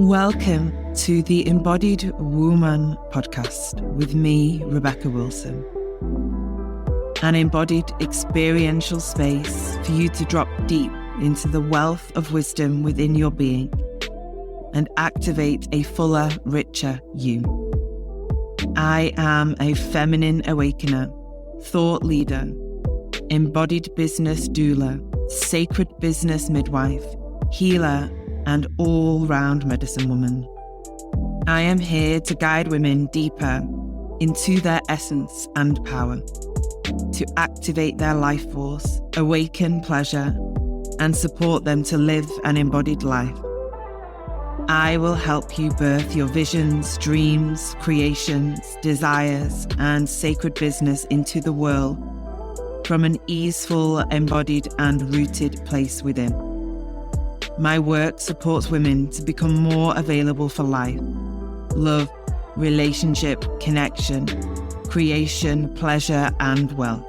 Welcome to the Embodied Woman podcast with me, Rebecca Wilson. An embodied experiential space for you to drop deep into the wealth of wisdom within your being and activate a fuller, richer you. I am a feminine awakener, thought leader, embodied business doula, sacred business midwife, healer, and all-round medicine woman. I am here to guide women deeper into their essence and power, to activate their life force, awaken pleasure, and support them to live an embodied life. I will help you birth your visions, dreams, creations, desires, and sacred business into the world from an easeful, embodied, and rooted place within. My work supports women to become more available for life, love, relationship, connection, creation, pleasure, and wealth.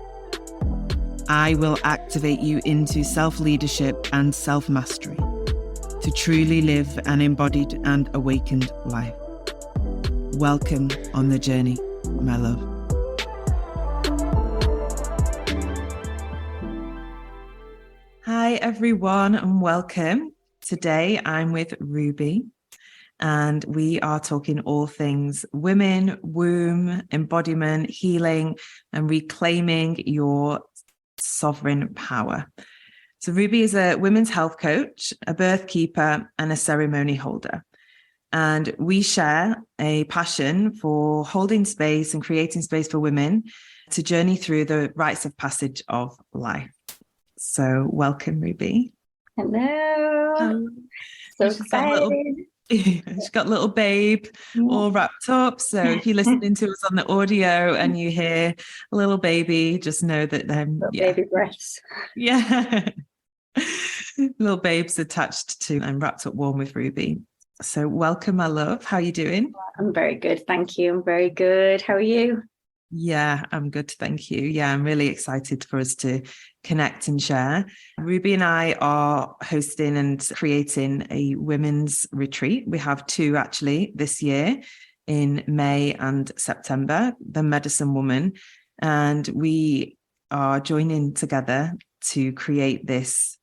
I will activate you into self-leadership and self-mastery to truly live an embodied and awakened life. Welcome on the journey, my love. Hi, everyone, and welcome. Today, I'm with Ruby, and we are talking all things women, womb, embodiment, healing, and reclaiming your sovereign power. So Ruby is a women's health coach, a birth keeper, and a ceremony holder. And we share a passion for holding space and creating space for women to journey through the rites of passage of life. So welcome, Ruby. Hello. So excited. She's got little babe all wrapped up. So if you're listening to us on the audio and you hear a little baby, just know that baby breaths. Yeah. Little babe's attached to and wrapped up warm with Ruby. So welcome, my love. How are you doing? I'm very good. Thank you. I'm very good. How are you? Yeah, I'm good. Thank you. Yeah, I'm really excited for us to connect and share. Ruby and I are hosting and creating a women's retreat. We have two actually this year in May and September, the Medicine Woman. And we are joining together to create this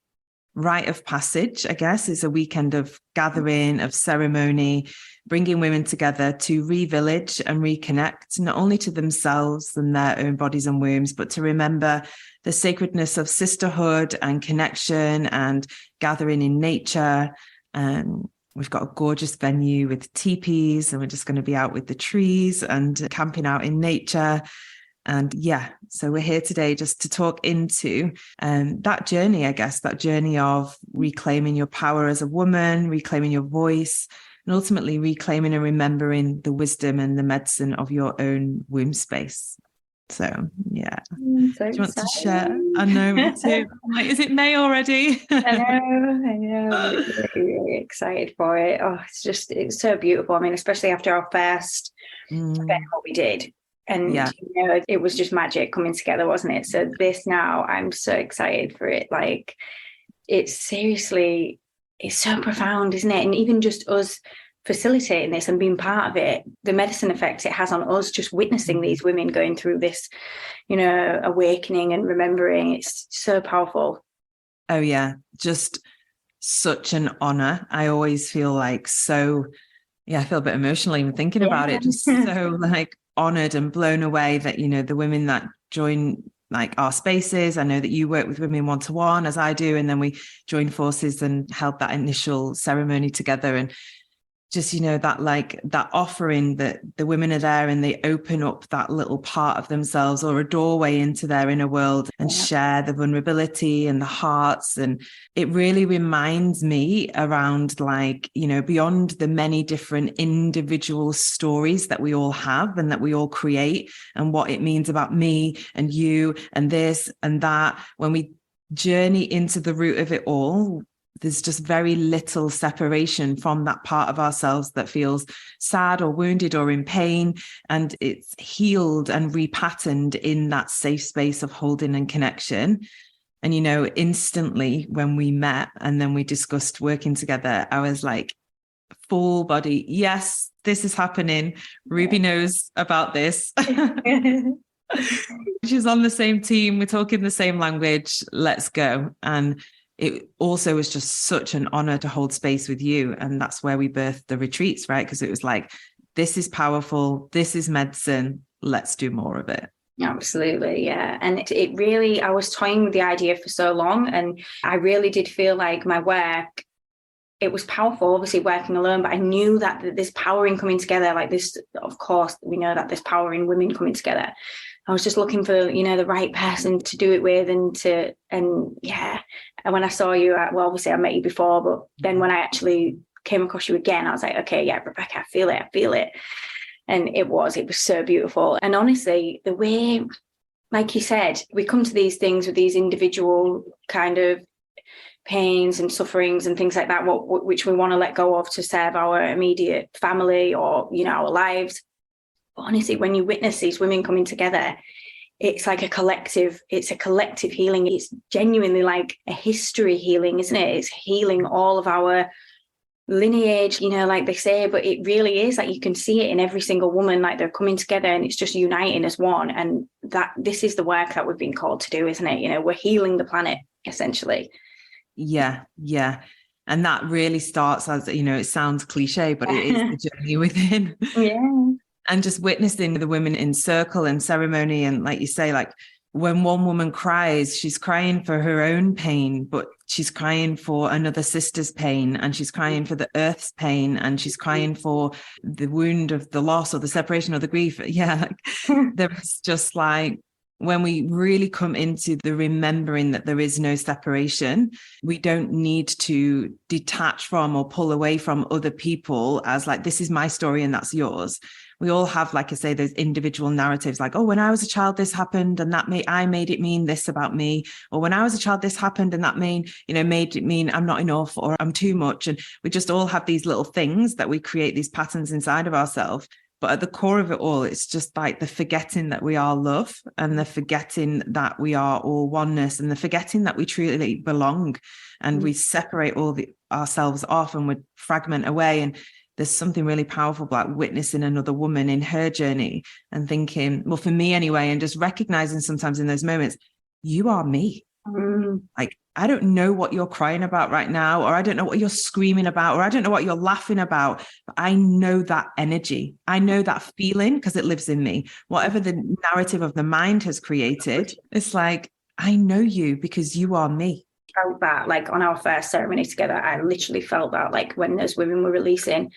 rite of passage, I guess. It's a weekend of gathering, of ceremony, bringing women together to re-village and reconnect, not only to themselves and their own bodies and wombs, but to remember the sacredness of sisterhood and connection and gathering in nature. And we've got a gorgeous venue with teepees, and we're just going to be out with the trees and camping out in nature. And yeah, so we're here today just to talk into that journey, I guess, that journey of reclaiming your power as a woman, reclaiming your voice, and ultimately reclaiming and remembering the wisdom and the medicine of your own womb space. So, yeah. So do you want to share? I know, me too. I'm like, is it May already? I know. I'm really excited for it. Oh, it's so beautiful. I mean, especially after our first event, what we did. And, it was just magic coming together, wasn't it? So this now, I'm so excited for it. Like, it's so profound, isn't it? And even just us facilitating this and being part of it, the medicine effects it has on us, just witnessing these women going through this, awakening and remembering, it's so powerful. Oh, yeah. Just such an honor. I always feel like I feel a bit emotional even thinking about it. Just so honored and blown away that, the women that join our spaces. I know that you work with women one-to-one as I do, and then we join forces and held that initial ceremony together. And just, that offering that the women are there and they open up that little part of themselves or a doorway into their inner world and share the vulnerability and the hearts. And it really reminds me around beyond the many different individual stories that we all have and that we all create and what it means about me and you and this and that. When we journey into the root of it all, there's just very little separation from that part of ourselves that feels sad or wounded or in pain. And it's healed and repatterned in that safe space of holding and connection. And, instantly when we met and then we discussed working together, I was full body. Yes, this is happening. Ruby knows about this. She's on the same team. We're talking the same language. Let's go. And it also was just such an honor to hold space with you. And that's where we birthed the retreats, right? Because it was like, this is powerful. This is medicine. Let's do more of it. Absolutely. Yeah. And it really, I was toying with the idea for so long. And I really did feel like my work, it was powerful, obviously working alone, but I knew that there's power in coming together. Like this, of course, we know that there's power in women coming together. I was just looking for, the right person to do it with and when I saw you, well, obviously I met you before, but then when I actually came across you again, I was like, okay, yeah, Rebecca, I feel it. And it was so beautiful. And honestly, the way, like you said, we come to these things with these individual kind of pains and sufferings and things like that, which we want to let go of to serve our immediate family or, our lives. But honestly, when you witness these women coming together, it's like a collective healing. It's genuinely like a history healing, isn't it? It's healing all of our lineage, like they say, but it really is like you can see it in every single woman, like they're coming together and it's just uniting as one. And that this is the work that we've been called to do, isn't it? We're healing the planet, essentially. Yeah. And that really starts as, it sounds cliche, but it is the journey within. Yeah. And just witnessing the women in circle and ceremony. And like you say, like when one woman cries, she's crying for her own pain, but she's crying for another sister's pain, and she's crying for the earth's pain, and she's crying for the wound of the loss or the separation or the grief. Yeah. There's just like, when we really come into the remembering that there is no separation, we don't need to detach from or pull away from other people as like, this is my story and that's yours. We all have, like I say, those individual narratives like, oh, when I was a child, this happened and I made it mean this about me. Or when I was a child, this happened and that made it mean I'm not enough or I'm too much. And we just all have these little things that we create these patterns inside of ourselves. But at the core of it all, it's just like the forgetting that we are love, and the forgetting that we are all oneness, and the forgetting that we truly belong. And we separate ourselves off and we fragment away. And there's something really powerful about witnessing another woman in her journey and thinking, well, for me anyway, and just recognizing sometimes in those moments, you are me. Like, I don't know what you're crying about right now, or I don't know what you're screaming about, or I don't know what you're laughing about, but I know that energy. I know that feeling because it lives in me. Whatever the narrative of the mind has created, it's like, I know you because you are me. Felt that, like on our first ceremony together, I literally felt that, like when those women were releasing,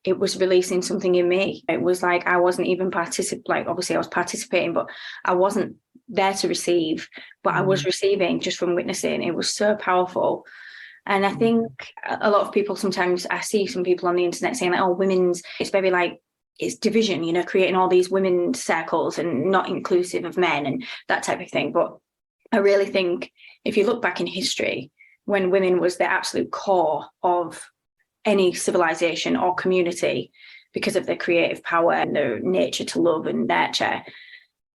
it was releasing something in me. It was like I wasn't even like obviously I was participating, but I wasn't there to receive, but I was receiving just from witnessing. It was so powerful. And I think a lot of people, sometimes I see some people on the internet saying like, oh, it's very like, it's division, creating all these women's circles and not inclusive of men and that type of thing. But I really think if you look back in history, when women was the absolute core of any civilization or community because of their creative power and their nature to love and nurture,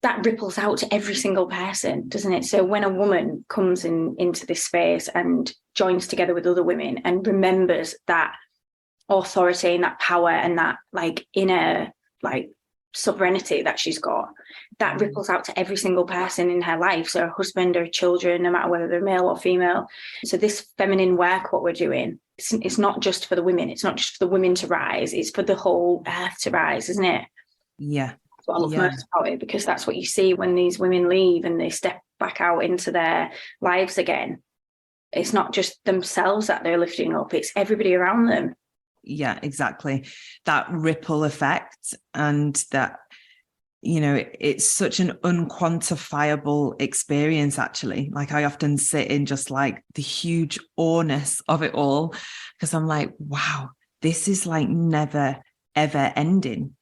that ripples out to every single person, doesn't it? So when a woman comes into this space and joins together with other women and remembers that authority and that power and that like inner like sovereignty that she's got, that ripples out to every single person in her life. So her husband or children, no matter whether they're male or female. So this feminine work, what we're doing, it's not just for the women. It's not just for the women to rise. It's for the whole earth to rise, isn't it? Yeah. That's what I love most about it, because that's what you see when these women leave and they step back out into their lives again. It's not just themselves that they're lifting up, it's everybody around them. Yeah, exactly. That ripple effect, and that, it's such an unquantifiable experience, actually. Like I often sit in just like the huge awness of it all, because I'm like, wow, this is like never, ever ending,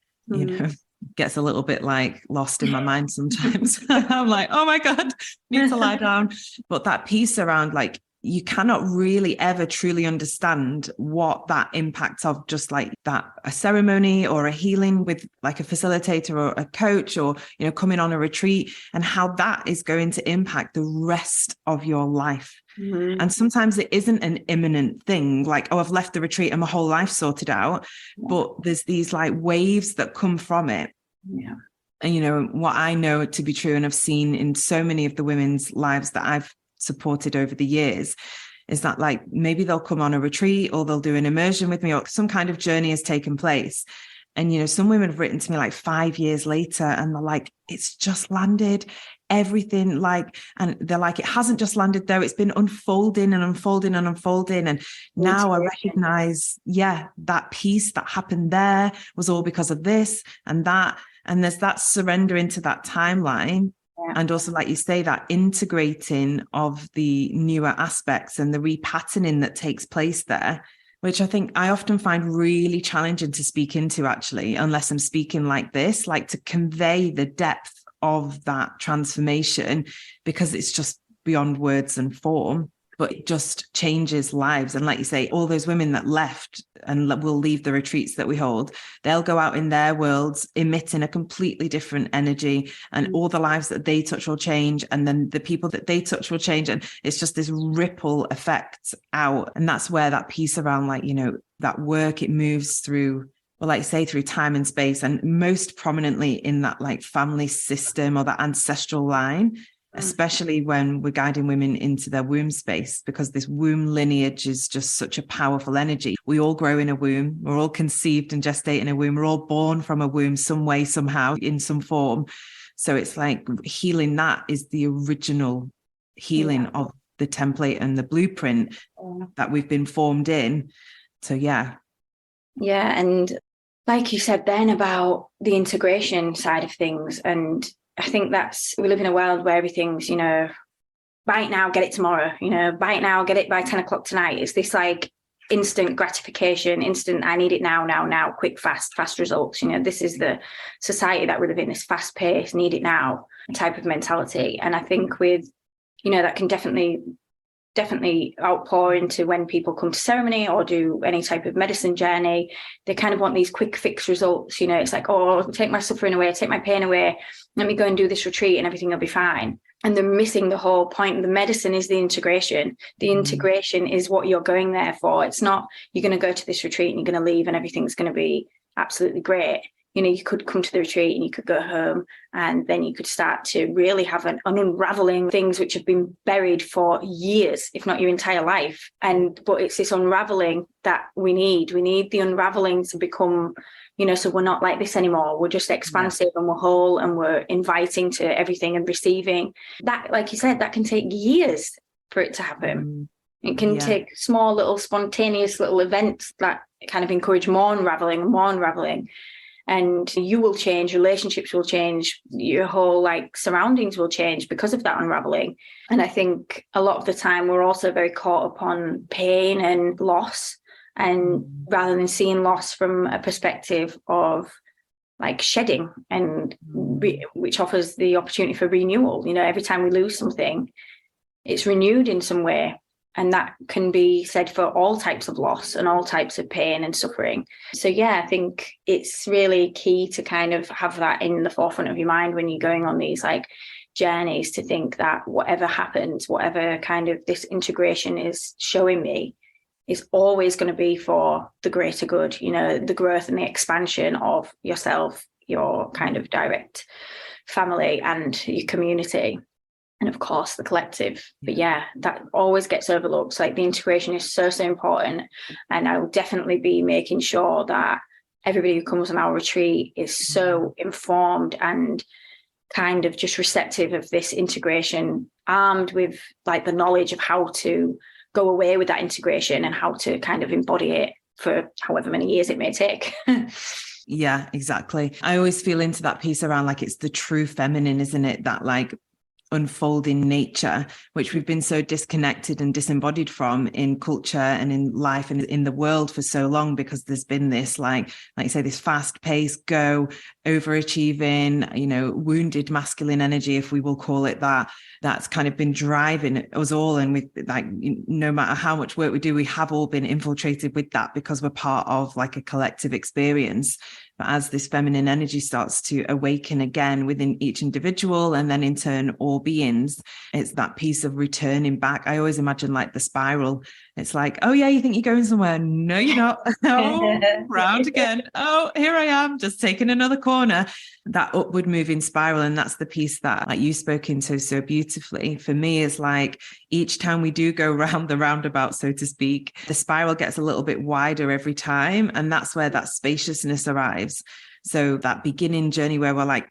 gets a little bit like lost in my mind sometimes. I'm like, oh my God, need to lie down. But that piece around like, you cannot really ever truly understand what that impact of just like that, a ceremony or a healing with like a facilitator or a coach, or, you know, coming on a retreat, and how that is going to impact the rest of your life. Mm-hmm. And sometimes it isn't an imminent thing, like, oh, I've left the retreat and my whole life sorted out. Yeah. But there's these like waves that come from it. Yeah. And, you know, what I know to be true, and I've seen in so many of the women's lives that I've supported over the years, is that like maybe they'll come on a retreat or they'll do an immersion with me, or some kind of journey has taken place. And, you know, some women have written to me like 5 years later and they're like, it's just landed, everything, like, and they're like, it hasn't just landed though, it's been unfolding and unfolding and unfolding. And now I recognize, that piece that happened there was all because of this and that. And there's that surrender into that timeline. Yeah. And also, like you say, that integrating of the newer aspects and the repatterning that takes place there, which I think I often find really challenging to speak into, actually, unless I'm speaking like this, like to convey the depth of that transformation, because it's just beyond words and form, but it just changes lives. And like you say, all those women that left and will leave the retreats that we hold, they'll go out in their worlds emitting a completely different energy, and all the lives that they touch will change. And then the people that they touch will change. And it's just this ripple effect out. And that's where that piece around, like, you know, that work, it moves through, well, like you say, through time and space, and most prominently in that like family system or that ancestral line, especially when we're guiding women into their womb space, because this womb lineage is just such a powerful energy. We all grow in a womb. We're all conceived and gestate in a womb. We're all born from a womb some way, somehow, in some form. So it's like healing that is the original healing of the template and the blueprint that we've been formed in. So, yeah. Yeah. And like you said then about the integration side of things, and I think we live in a world where everything's, you know, buy it now, get it tomorrow, you know, buy it now, get it by 10 o'clock tonight. It's this like instant gratification, instant, I need it now, quick, fast results. You know, this is the society that we live in, this fast pace, need it now type of mentality. And I think with, you know, that can definitely outpour into when people come to ceremony or do any type of medicine journey. They kind of want these quick fix results. You know, it's like, oh, take my suffering away, take my pain away, let me go and do this retreat and everything will be fine. And they're missing the whole point. The medicine is the integration. The integration is what you're going there for. It's not you're going to go to this retreat and you're going to leave and everything's going to be absolutely great. You know, you could come to the retreat and you could go home, and then you could start to really have an unraveling things which have been buried for years, if not your entire life. But it's this unraveling that we need. We need the unraveling to become, you know, so we're not like this anymore. We're just expansive and we're whole and we're inviting to everything and receiving. That, like you said, that can take years for it to happen. It can take small little spontaneous little events that kind of encourage more unraveling. And you will change, relationships will change, your whole like surroundings will change because of that unraveling. And I think a lot of the time we're also very caught up on pain and loss. And rather than seeing loss from a perspective of like shedding, and which offers the opportunity for renewal. You know, every time we lose something, it's renewed in some way. And that can be said for all types of loss and all types of pain and suffering. So, yeah, I think it's really key to kind of have that in the forefront of your mind when you're going on these like journeys, to think that whatever happens, whatever kind of this integration is showing me, is always going to be for the greater good, you know, the growth and the expansion of yourself, your kind of direct family and your community. And of course, the collective. But yeah, that always gets overlooked. Like the integration is so important. And I will definitely be making sure that everybody who comes on our retreat is so informed and kind of just receptive of this integration, armed with like the knowledge of how to go away with that integration and how to kind of embody it for however many years it may take. Yeah, exactly. I always feel into that piece around like it's the true feminine, isn't it? That like unfolding nature, which we've been so disconnected and disembodied from in culture and in life and in the world for so long, because there's been this, like you say, this fast paced go, overachieving, wounded masculine energy, if we will call it that, that's kind of been driving us all. And with, like, no matter how much work we do, we have all been infiltrated with that because we're part of like a collective experience. But as this feminine energy starts to awaken again within each individual, and then in turn all beings, it's that piece of returning back. I always imagine like the spiral. It's like, oh yeah, you think you're going somewhere? No, you're not. Oh, round again. Oh, here I am, just taking another corner. That upward moving spiral. And that's the piece that, like, you spoke into so beautifully. For me, is like each time we do go round the roundabout, so to speak, the spiral gets a little bit wider every time. And that's where that spaciousness arrives. So that beginning journey where we're like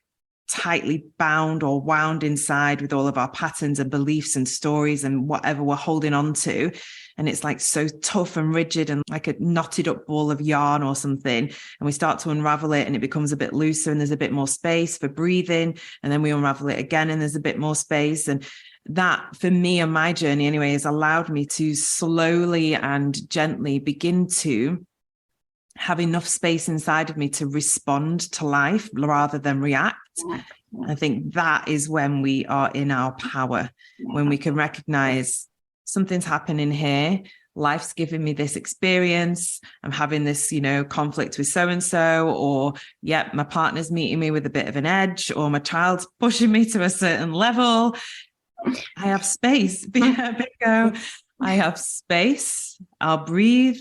tightly bound or wound inside with all of our patterns and beliefs and stories and whatever we're holding on to. And it's like so tough and rigid and like a knotted up ball of yarn or something. And we start to unravel it and it becomes a bit looser and there's a bit more space for breathing. And then we unravel it again and there's a bit more space. And that, for me on my journey anyway, has allowed me to slowly and gently begin to have enough space inside of me to respond to life rather than react. I think that is when we are in our power, when we can recognize something's happening here. Life's giving me this experience. I'm having this, conflict with so-and-so, or my partner's meeting me with a bit of an edge, or my child's pushing me to a certain level. I have space. Bingo. I have space. I'll breathe.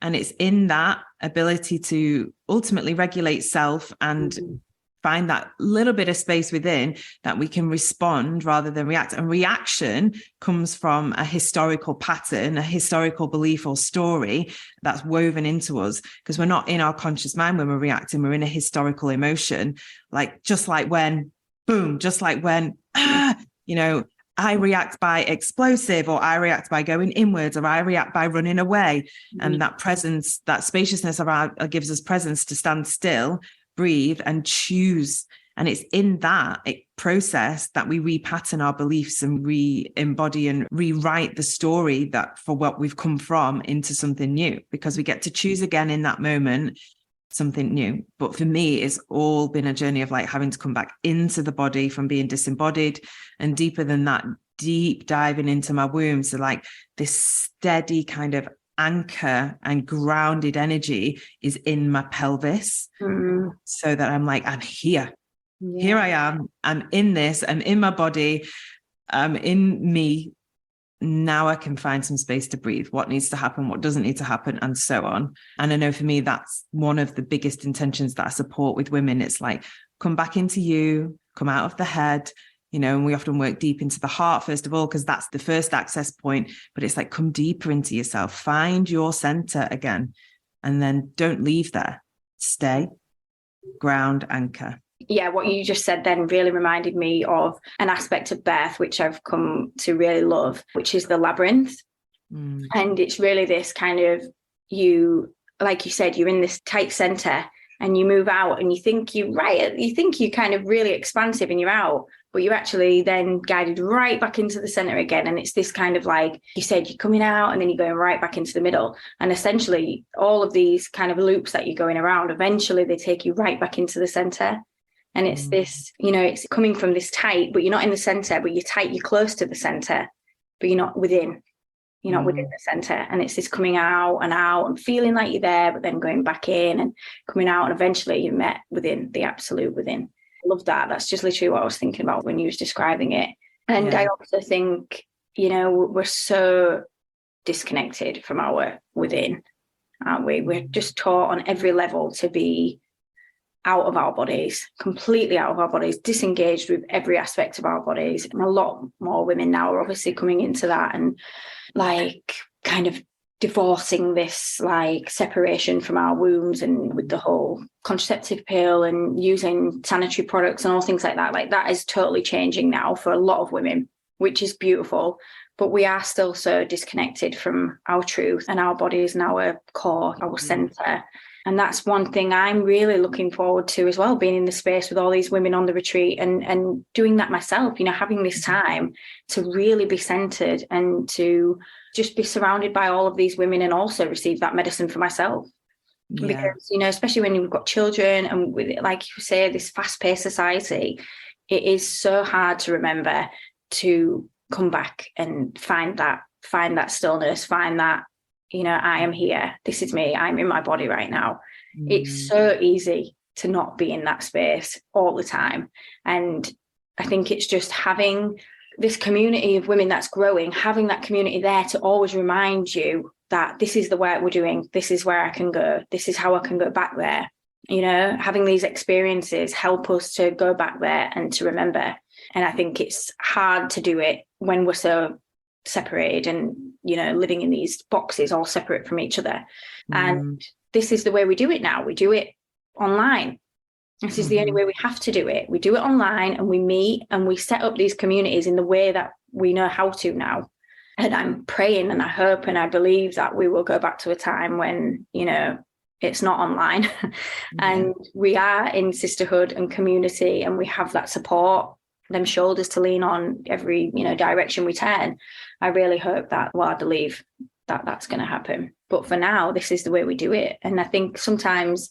And it's in that ability to ultimately regulate self and find that little bit of space within that we can respond rather than react. And reaction comes from a historical pattern, a historical belief or story that's woven into us, because we're not in our conscious mind when we're reacting. We're in a historical emotion, just like when, I react by explosive, or I react by going inwards, or I react by running away. And that presence, that spaciousness gives us presence to stand still, breathe and choose. And it's in that process that we repattern our beliefs and re-embody and rewrite the story that for what we've come from into something new, because we get to choose again in that moment something new. But for me, it's all been a journey of like having to come back into the body from being disembodied, and deeper than that, deep diving into my womb. So like this steady kind of anchor and grounded energy is in my pelvis, so that I'm like, I'm here. Here I am. I'm in this. I'm in my body. I'm in me. Now I can find some space to breathe. What needs to happen, what doesn't need to happen, and so on. And I know for me, that's one of the biggest intentions that I support with women. It's like, come back into you, come out of the head, and we often work deep into the heart, first of all, because that's the first access point. But it's like, come deeper into yourself, find your center again, and then don't leave there. Stay, ground, anchor. Yeah, what you just said then really reminded me of an aspect of birth, which I've come to really love, which is the labyrinth. And it's really this kind of, like you said, you're in this tight center and you move out and you think you're kind of really expansive and you're out, but you're actually then guided right back into the center again. And it's this kind of, like you said, you're coming out and then you're going right back into the middle. And essentially all of these kind of loops that you're going around, eventually they take you right back into the center. And it's this, it's coming from this tight, but you're not in the center, but you're tight, you're close to the center, but you're not within. You're not within the center. And it's this coming out and feeling like you're there, but then going back in and coming out. And eventually you're met within, the absolute within. I love that. That's just literally what I was thinking about when you was describing it. And I also think, we're so disconnected from our within, aren't we? We're just taught on every level to be out of our bodies, completely out of our bodies, disengaged with every aspect of our bodies. And a lot more women now are obviously coming into that and like kind of divorcing this like separation from our wombs, and with the whole contraceptive pill and using sanitary products and all things like that is totally changing now for a lot of women, which is beautiful. But we are still so disconnected from our truth and our bodies and our core, our center. And that's one thing I'm really looking forward to as well, being in the space with all these women on the retreat and doing that myself, having this time to really be centered and to just be surrounded by all of these women and also receive that medicine for myself. Yeah. Because, especially when you've got children and with, like you say, this fast-paced society, it is so hard to remember to come back and find that stillness, find that, I am here. This is me. I'm in my body right now. It's so easy to not be in that space all the time. And I think it's just having this community of women that's growing, having that community there to always remind you that this is the work we're doing. This is where I can go. This is how I can go back there. Having these experiences help us to go back there and to remember. And I think it's hard to do it when we're so separated and, living in these boxes all separate from each other. And this is the way we do it now. We do it online. This is the only way we have to do it. We do it online and we meet and we set up these communities in the way that we know how to now. And I'm praying and I hope and I believe that we will go back to a time when, it's not online and we are in sisterhood and community and we have that support, them shoulders to lean on every, direction we turn. I really hope that, I believe that that's going to happen. But for now, this is the way we do it. And I think sometimes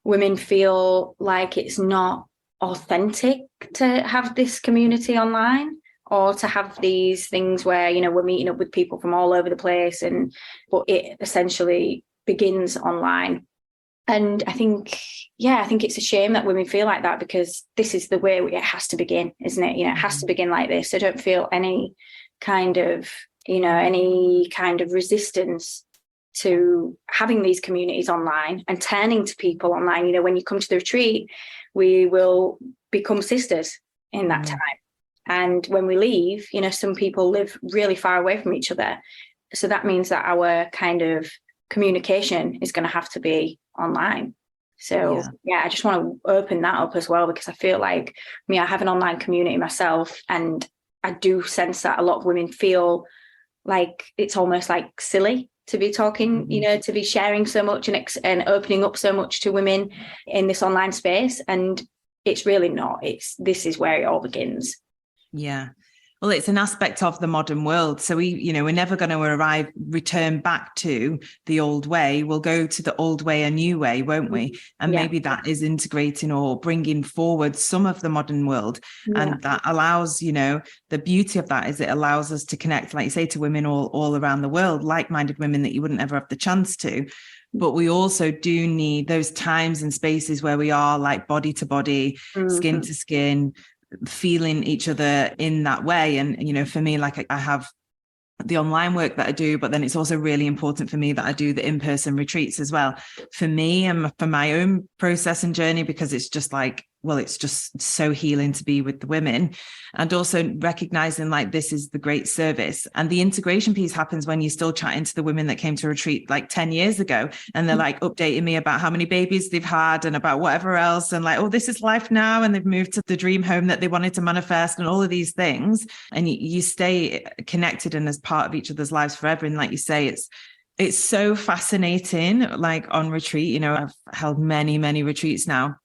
women feel like it's not authentic to have this community online or to have these things where, we're meeting up with people from all over the place. But it essentially begins online. And I think it's a shame that women feel like that because this is the way it has to begin, isn't it? It has to begin like this. So don't feel any kind of resistance to having these communities online and turning to people online. When you come to the retreat, we will become sisters in that time. And when we leave, some people live really far away from each other. So that means that our kind of communication is going to have to be online. So I just want to open that up as well, because I feel like I have an online community myself, and I do sense that a lot of women feel like it's almost like silly to be talking, to be sharing so much and opening up so much to women in this online space. And it's really not. This is where it all begins. Yeah. Well, it's an aspect of the modern world. So we're never going to return back to the old way. We'll go to the old way, a new way, won't we? And maybe that is integrating or bringing forward some of the modern world. And that allows, the beauty of that is it allows us to connect, like you say, to women all around the world, like-minded women that you wouldn't ever have the chance to. But we also do need those times and spaces where we are like body to body, skin to skin, feeling each other in that way. And for me, like I have the online work that I do, but then it's also really important for me that I do the in-person retreats as well, for me and for my own process and journey, because it's just like, it's just so healing to be with the women, and also recognizing like this is the great service. And the integration piece happens when you're still chatting to the women that came to retreat like 10 years ago, and they're like updating me about how many babies they've had and about whatever else, and like, oh, this is life now, and they've moved to the dream home that they wanted to manifest, and all of these things. And you stay connected and as part of each other's lives forever. And like you say, it's so fascinating, like on retreat, I've held many retreats now,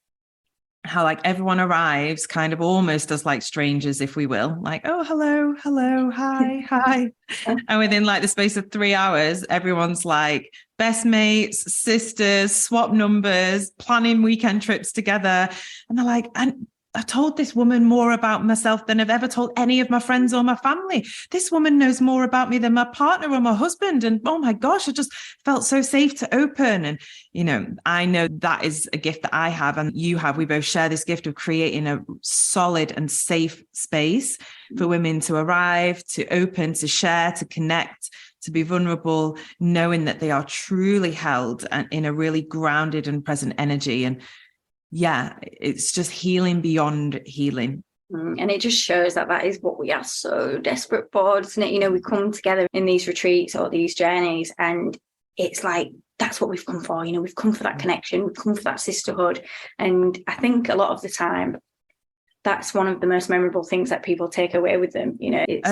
how like everyone arrives kind of almost as like strangers, if we will, like, oh, hello, hi. And within like the space of 3 hours, everyone's like best mates, sisters, swap numbers, planning weekend trips together. And they're like, and I told this woman more about myself than I've ever told any of my friends or my family. This woman knows more about me than my partner or my husband. And oh my gosh, I just felt so safe to open. And, I know that is a gift that I have and you have. We both share this gift of creating a solid and safe space for women to arrive, to open, to share, to connect, to be vulnerable, knowing that they are truly held and in a really grounded and present energy. And it's just healing beyond healing. And it just shows that is what we are so desperate for, doesn't it? We come together in these retreats or these journeys, and it's like, that's what we've come for. We've come for that connection. We've come for that sisterhood. And I think a lot of the time, that's one of the most memorable things that people take away with them. It's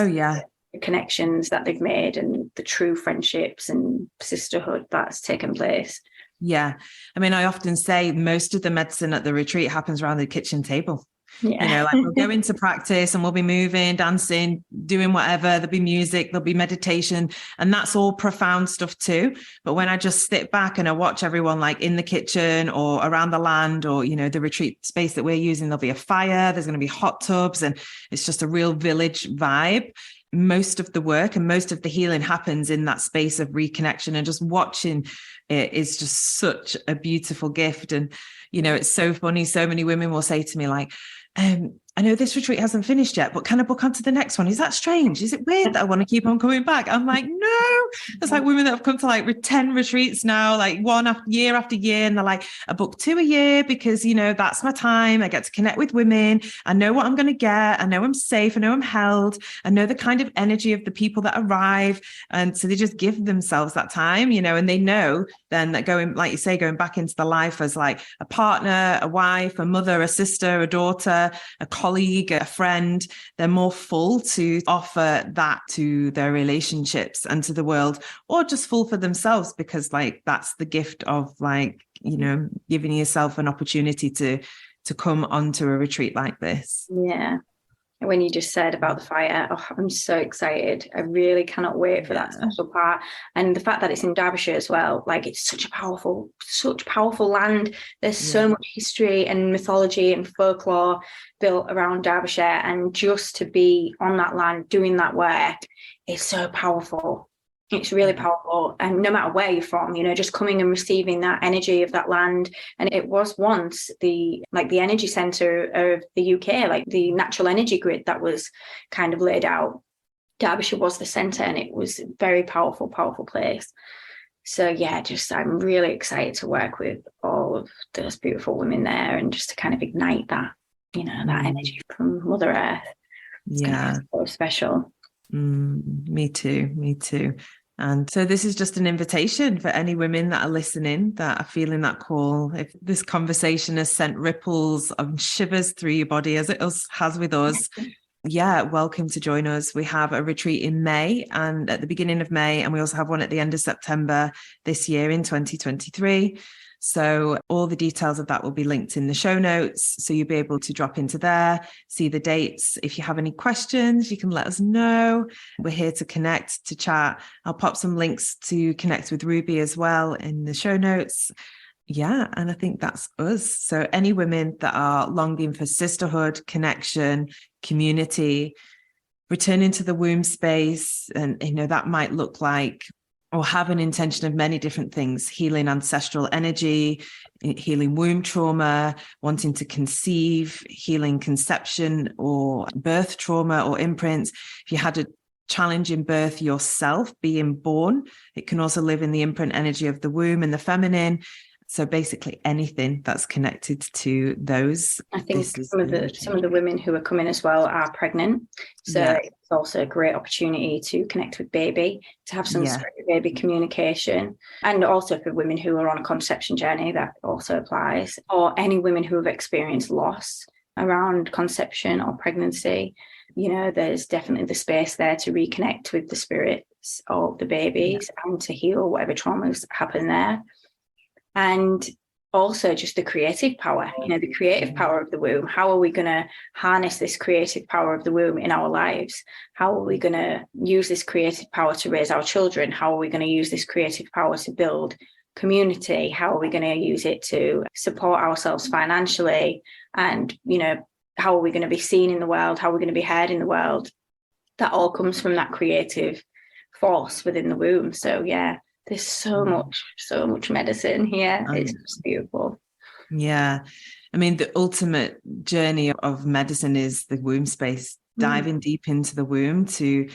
the connections that they've made and the true friendships and sisterhood that's taken place. Yeah. I mean, I often say most of the medicine at the retreat happens around the kitchen table. Yeah. You know, like we'll go into practice and we'll be moving, dancing, doing whatever. There'll be music, there'll be meditation, and that's all profound stuff too. But when I just sit back and I watch everyone like in the kitchen or around the land, or, you know, the retreat space that we're using, there'll be a fire, there's going to be hot tubs, and it's just a real village vibe. Most of the work and most of the healing happens in that space of reconnection, and just watching it is just such a beautiful gift. And, you know, it's so funny. So many women will say to me like, I know this retreat hasn't finished yet, but can I book onto the next one? Is that strange? Is it weird that I want to keep on coming back? I'm like, no. There's like women that have come to like 10 retreats now, like one after year, and they're like, I book 2 a year because, you know, that's my time. I get to connect with women. I know what I'm going to get. I know I'm safe. I know I'm held. I know the kind of energy of the people that arrive. And so they just give themselves that time, you know, and they know then that going, like you say, going back into the life as like a partner, a wife, a mother, a sister, a daughter, a colleague, a friend, they're more full to offer that to their relationships and to the world, or just full for themselves, because like that's the gift of like, you know, giving yourself an opportunity to come onto a retreat like this. Yeah. When you just said about the fire, I'm so excited. I really cannot wait for that special part. And the fact that it's in Derbyshire as well, like it's such powerful land. There's so much history and mythology and folklore built around Derbyshire. And just to be on that land doing that work is so powerful. It's really powerful. And no matter where you're from, you know, just coming and receiving that energy of that land. And it was once the energy centre of the UK, like the natural energy grid that was kind of laid out. Derbyshire was the centre, and it was a very powerful place. So yeah, I'm really excited to work with all of those beautiful women there, and just to kind of ignite that, you know, that energy from Mother Earth. It's gonna be so special. Me too. And so this is just an invitation for any women that are listening, that are feeling that call. If this conversation has sent ripples of shivers through your body as it has with us, welcome to join us. We have a retreat in May, and at the beginning of May, and we also have one at the end of September this year in 2023. So all the details of that will be linked in the show notes. So you'll be able to drop into there, see the dates. If you have any questions, you can let us know. We're here to connect, to chat. I'll pop some links to connect with Ruby as well in the show notes. Yeah, and I think that's us. So any women that are longing for sisterhood, connection, community, returning to the womb space, and, you know, that might look like, or have an intention of many different things: healing ancestral energy, healing womb trauma, wanting to conceive, healing conception or birth trauma or imprints. If you had a challenge in birth yourself, being born, it can also live in the imprint energy of the womb and the feminine. So basically anything that's connected to those. I think some of the women who are coming as well are pregnant. So it's also a great opportunity to connect with baby, to have some spirit baby communication. And also for women who are on a conception journey, that also applies. Or any women who have experienced loss around conception or pregnancy. You know, there's definitely the space there to reconnect with the spirits of the babies and to heal whatever traumas happen there. And also just the creative power, you know, the creative power of the womb. How are we going to harness this creative power of the womb in our lives? How are we going to use this creative power to raise our children? How are we going to use this creative power to build community? How are we going to use it to support ourselves financially? And, you know, how are we going to be seen in the world? How are we going to be heard in the world? That all comes from that creative force within the womb. So, yeah. There's so much medicine here. It's just beautiful. Yeah. I mean, the ultimate journey of medicine is the womb space, diving deep into the womb to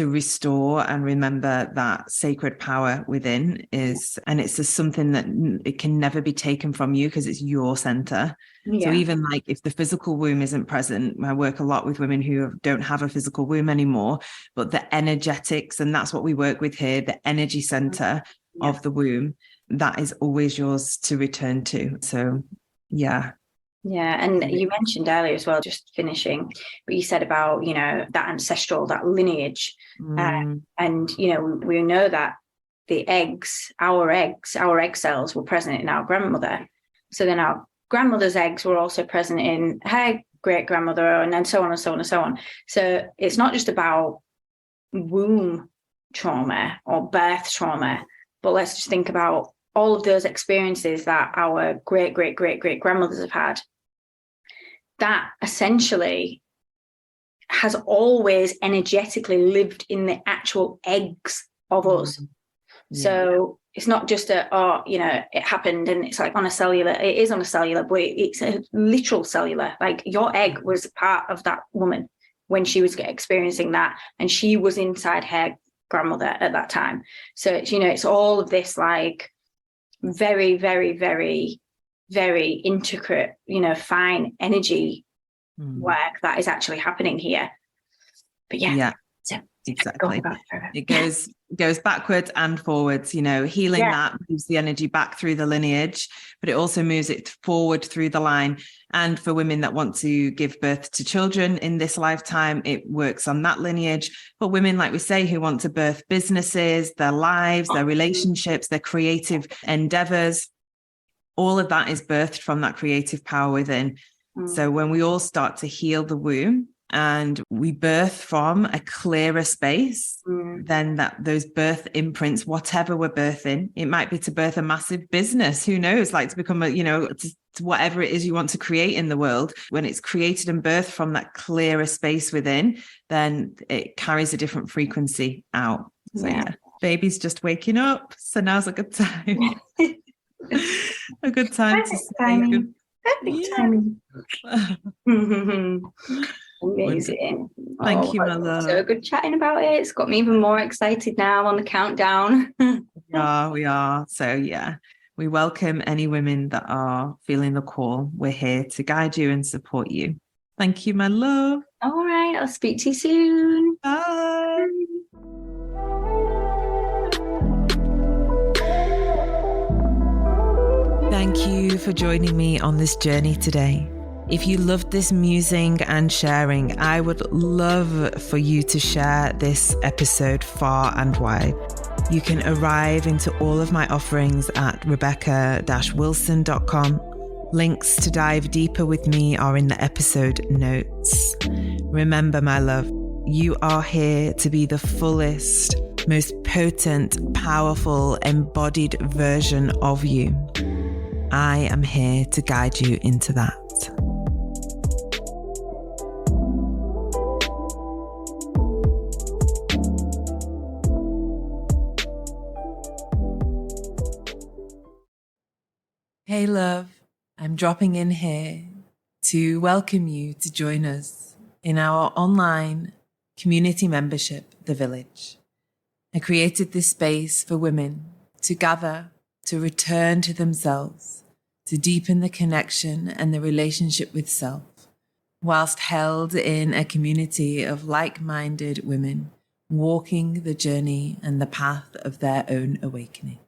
restore and remember that sacred power within is, and it's just something that it can never be taken from you because it's your center. So even like if the physical womb isn't present, I work a lot with women who don't have a physical womb anymore, but the energetics, and that's what we work with here, the energy center of the womb, that is always yours to return to. So yeah. Yeah, and you mentioned earlier as well, just finishing, but you said about, you know, that ancestral, that lineage. And, you know, we know that the eggs, our egg cells were present in our grandmother. So then our grandmother's eggs were also present in her great-grandmother, and then so on and so on and so on. So it's not just about womb trauma or birth trauma, but let's just think about all of those experiences that our great-great-great-great-grandmothers have had. That essentially has always energetically lived in the actual eggs of us. Yeah. So it's not just it happened and it's like on a cellular, it is on a cellular, but it's a literal cellular. Like your egg was part of that woman when she was experiencing that, and she was inside her grandmother at that time. So it's, it's all of this like very, very, very, very intricate, fine energy work that is actually happening here. But yeah. So exactly. It goes backwards and forwards, healing that moves the energy back through the lineage, but it also moves it forward through the line. And for women that want to give birth to children in this lifetime, it works on that lineage. But women, like we say, who want to birth businesses, their lives, their relationships, their creative endeavors, all of that is birthed from that creative power within. So when we all start to heal the womb, and we birth from a clearer space, then those birth imprints, whatever we're birthing, it might be to birth a massive business, who knows, like to become to whatever it is you want to create in the world. When it's created and birthed from that clearer space within, then it carries a different frequency out. So baby's just waking up. So now's a good time. A good time to say Perfect timing. Amazing. Thank you, my love. So good chatting about it. It's got me even more excited now on the countdown. We are. So we welcome any women that are feeling the call. We're here to guide you and support you. Thank you, my love. All right. I'll speak to you soon. Bye. Thank you for joining me on this journey today. If you loved this musing and sharing, I would love for you to share this episode far and wide. You can arrive into all of my offerings at rebecca-wilson.com. Links to dive deeper with me are in the episode notes. Remember, my love, you are here to be the fullest, most potent, powerful, embodied version of you. I am here to guide you into that. Hey love, I'm dropping in here to welcome you to join us in our online community membership, The Village. I created this space for women to gather, to return to themselves, to deepen the connection and the relationship with self, whilst held in a community of like-minded women walking the journey and the path of their own awakening.